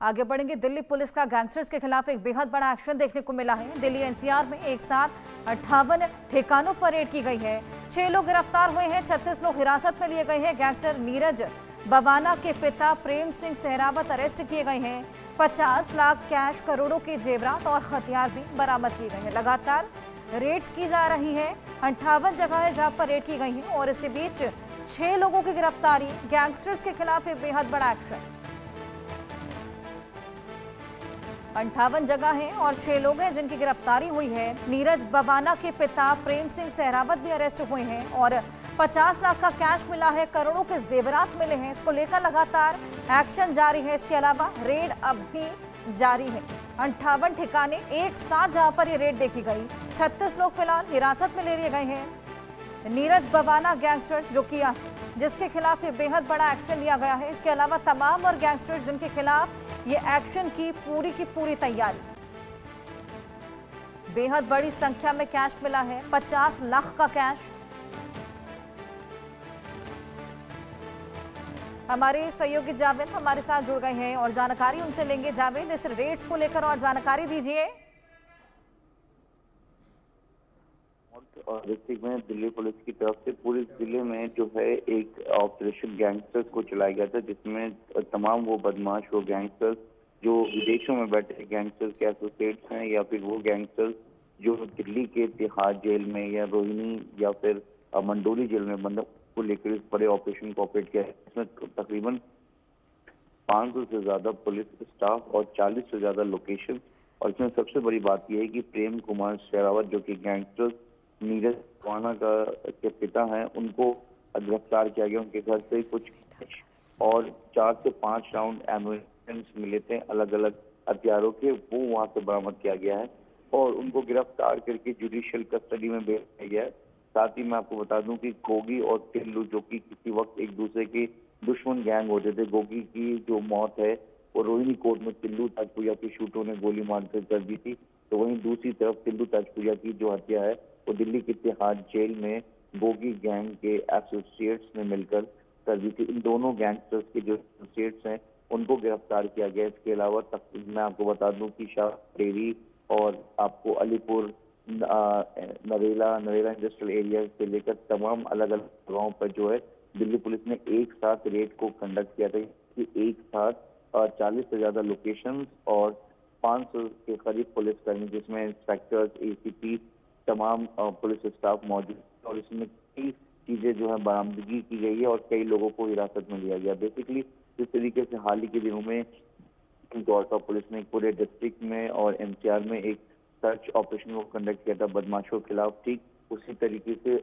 आगे बढ़ेंगे। दिल्ली पुलिस का गैंगस्टर्स के खिलाफ एक बेहद बड़ा एक्शन देखने को मिला है। दिल्ली एनसीआर में एक साथ 58 ठिकानों पर रेड की गई है। 6 लोग गिरफ्तार हुए हैं, 36 लोग हिरासत में लिए गए हैं। गैंगस्टर नीरज बवाना के पिता प्रेम सिंह सहरावत अरेस्ट किए गए हैं। 50 लाख कैश, करोड़ों के जेवरात और हथियार भी बरामद किए गए हैं। लगातार रेड्स की जा रही है। 58 जगह है जहां पर रेड की गई है और इसी बीच 6 लोगों की गिरफ्तारी। गैंगस्टर्स के खिलाफ एक बेहद बड़ा एक्शन। 58 जगह हैं और 6 लोग हैं जिनकी गिरफ्तारी हुई है। नीरज बवाना के पिता प्रेम सिंह सहरावत भी अरेस्ट हुए हैं और 50 लाख का कैश मिला है, करोड़ों के जेवरात मिले हैं। इसको लेकर लगातार एक्शन जारी है। इसके अलावा रेड अब भी जारी है। 58 ठिकाने एक साथ जहां पर ये रेड देखी गई। 36 लोग फिलहाल हिरासत में ले लिए गए हैं। नीरज बवाना गैंगस्टर जिसके खिलाफ ये बेहद बड़ा एक्शन लिया गया है। इसके अलावा तमाम और गैंगस्टर्स जिनके खिलाफ ये एक्शन की पूरी तैयारी। बेहद बड़ी संख्या में कैश मिला है, 50 लाख का कैश। हमारे सहयोगी जावेद हमारे साथ जुड़ गए हैं और जानकारी उनसे लेंगे। जावेद, इस रेड्स को लेकर और जानकारी दीजिए। और डिस्ट्रिक्ट में दिल्ली पुलिस की तरफ से पूरे जिले में जो है एक ऑपरेशन गैंगस्टर्स को चलाया गया था, जिसमें तमाम वो बदमाश, वो गैंगस्टर्स जो विदेशों में बैठे गैंगस्टर्स के एसोसिएट्स हैं, या फिर वो गैंगस्टर्स जो दिल्ली के तिहाड़ जेल में या रोहिणी या फिर मंडोली जेल में बंद को लेकर इस बड़े ऑपरेशन को ऑपरेट किया है। इसमें तकरीबन 500 से ज्यादा पुलिस स्टाफ और 40 से ज्यादा लोकेशन। और इसमें सबसे बड़ी बात यह है कि प्रेम कुमार शेरावत जो कि गैंगस्टर्स नीरज बवाना के पिता हैं, उनको गिरफ्तार किया गया। उनके घर से कुछ और 4 से 5 राउंड एम्यूनिशन मिले थे अलग अलग हथियारों के, वो वहां से बरामद किया गया है और उनको गिरफ्तार करके जुडिशियल कस्टडी में भेज दिया गया है। साथ ही मैं आपको बता दूं कि गोगी और टिल्लू जो कि किसी वक्त एक दूसरे के दुश्मन गैंग होते थे, गोगी की जो मौत है वो रोहिणी कोर्ट में टिल्लू ताजपुरिया के शूटरों ने गोली मारकर कर दी थी। तो वहीं दूसरी तरफ टिल्लू ताजपुरिया की जो हत्या है वो दिल्ली के तिहाड़ जेल में गोगी गैंग के एसोसिएट्स ने मिलकर कर दी थी। इन दोनों गैंगस्टर्स के जो एसोसिएट्स हैं उनको गिरफ्तार किया गया। इसके अलावा मैं आपको बता दूं कि शाहरी और आपको अलीपुर, नरेला इंडस्ट्रियल एरिया से लेकर तमाम अलग अलग जगहों पर जो है दिल्ली पुलिस ने एक साथ रेड को कंडक्ट किया था। कि एक साथ 40 से ज्यादा लोकेशंस और 500 के करीब पुलिसकर्मी, जिसमें इंस्पेक्टर्स, एसीपी, तमाम पुलिस स्टाफ मौजूद है। और इसमें कई चीजें जो है बरामदगी की गई है और कई लोगों को हिरासत में लिया गया। बेसिकली जिस तरीके से हाल ही के दिनों में दौड़का पुलिस ने पूरे डिस्ट्रिक्ट में और एनसीआर में एक सर्च ऑपरेशन को कंडक्ट किया था बदमाशों के खिलाफ, ठीक उसी तरीके से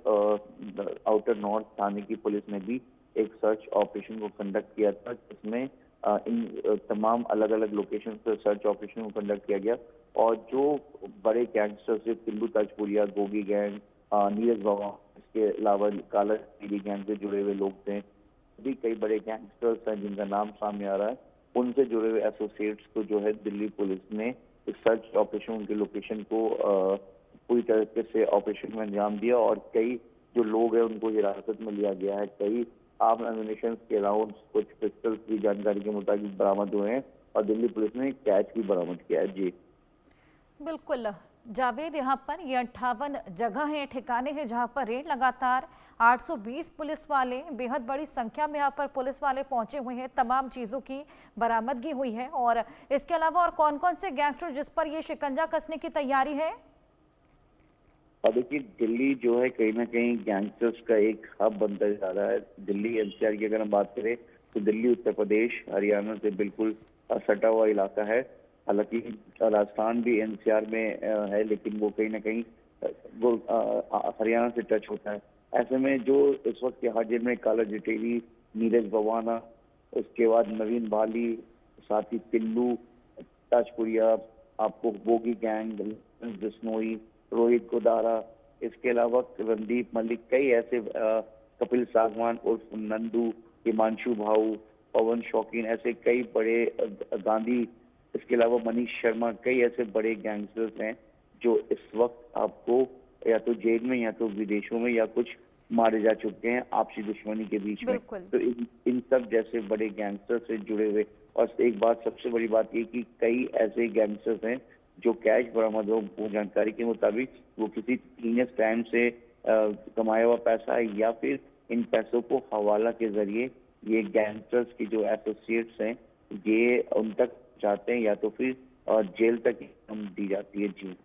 आउटर नॉर्थ थाने की पुलिस ने भी एक सर्च ऑपरेशन को कंडक्ट किया था, जिसमें इन तमाम अलग अलग लोकेशन पर सर्च ऑपरेशन को कंडक्ट किया गया। और जो बड़े गैंगस्टर्स से टिल्लू ताजपुरिया, गोगी गैंग, नीरज बवाना, इसके अलावा काला पीली गैंग से जुड़े हुए लोग थे, भी कई बड़े गैंगस्टर्स हैं जिनका नाम सामने आ रहा है। उनसे जुड़े हुए एसोसिएट्स को जो है दिल्ली पुलिस ने इस सर्च ऑपरेशन, उनके लोकेशन को पूरी तरीके से ऑपरेशन में अंजाम दिया और कई जो लोग हैं उनको हिरासत में लिया गया है। कई आर्म एम्यूनिशन के राउंड, कुछ पिस्टल्स की जानकारी के मुताबिक बरामद हुए हैं और दिल्ली पुलिस ने कैच भी बरामद किया है। जी बिल्कुल जावेद, यहाँ पर ये 58 जगह हैं, ठिकाने हैं जहाँ पर रेड लगातार 820 पुलिस वाले, बेहद बड़ी संख्या में यहाँ पर पुलिस वाले पहुंचे हुए हैं। तमाम चीज़ों की बरामदगी हुई है। और इसके अलावा और कौन कौन से गैंगस्टर जिस पर ये शिकंजा कसने की तैयारी है? अब देखिए, दिल्ली जो है कहीं ना कहीं गैंगस्टर्स का एक हब बनता जा रहा है। दिल्ली एनसीआर की अगर हम बात करें तो दिल्ली उत्तर प्रदेश हरियाणा से बिल्कुल सटा हुआ इलाका है। हालांकि राजस्थान भी एनसीआर में है, लेकिन वो कहीं ना कहीं वो हरियाणा से टच होता है। ऐसे में जो इस वक्त तिहाड़ जेल में काला जटेरी, नीरज बवाना, उसके बाद नवीन बाली, साथ ही टिल्लू ताजपुरिया, आपको गोगी गैंग, बिश्नोई, रोहित गोदारा, इसके अलावा रणदीप मलिक, कई ऐसे कपिल सागवान उर्फ नंदू, हिमांशु भाऊ, पवन शौकीन, ऐसे कई बड़े गांधी, इसके अलावा मनीष शर्मा, कई ऐसे बड़े गैंगस्टर्स हैं जो इस वक्त आपको या तो जेल में या तो विदेशों में या कुछ मारे जा चुके हैं आपसी दुश्मनी के बीच में। तो इन सब जैसे बड़े गैंगस्टर से जुड़े हुए और एक बात, सबसे बड़ी बात ये कि कई ऐसे गैंगस्टर्स हैं जो कैश बरामद हो जानकारी के मुताबिक वो किसी हीनस क्राइम से कमाया हुआ पैसा है या फिर इन पैसों को हवाला के जरिए ये गैंगस्टर्स के जो एसोसिएट्स हैं ये उन तक जाते हैं या तो फिर जेल तक दी जाती है। जी।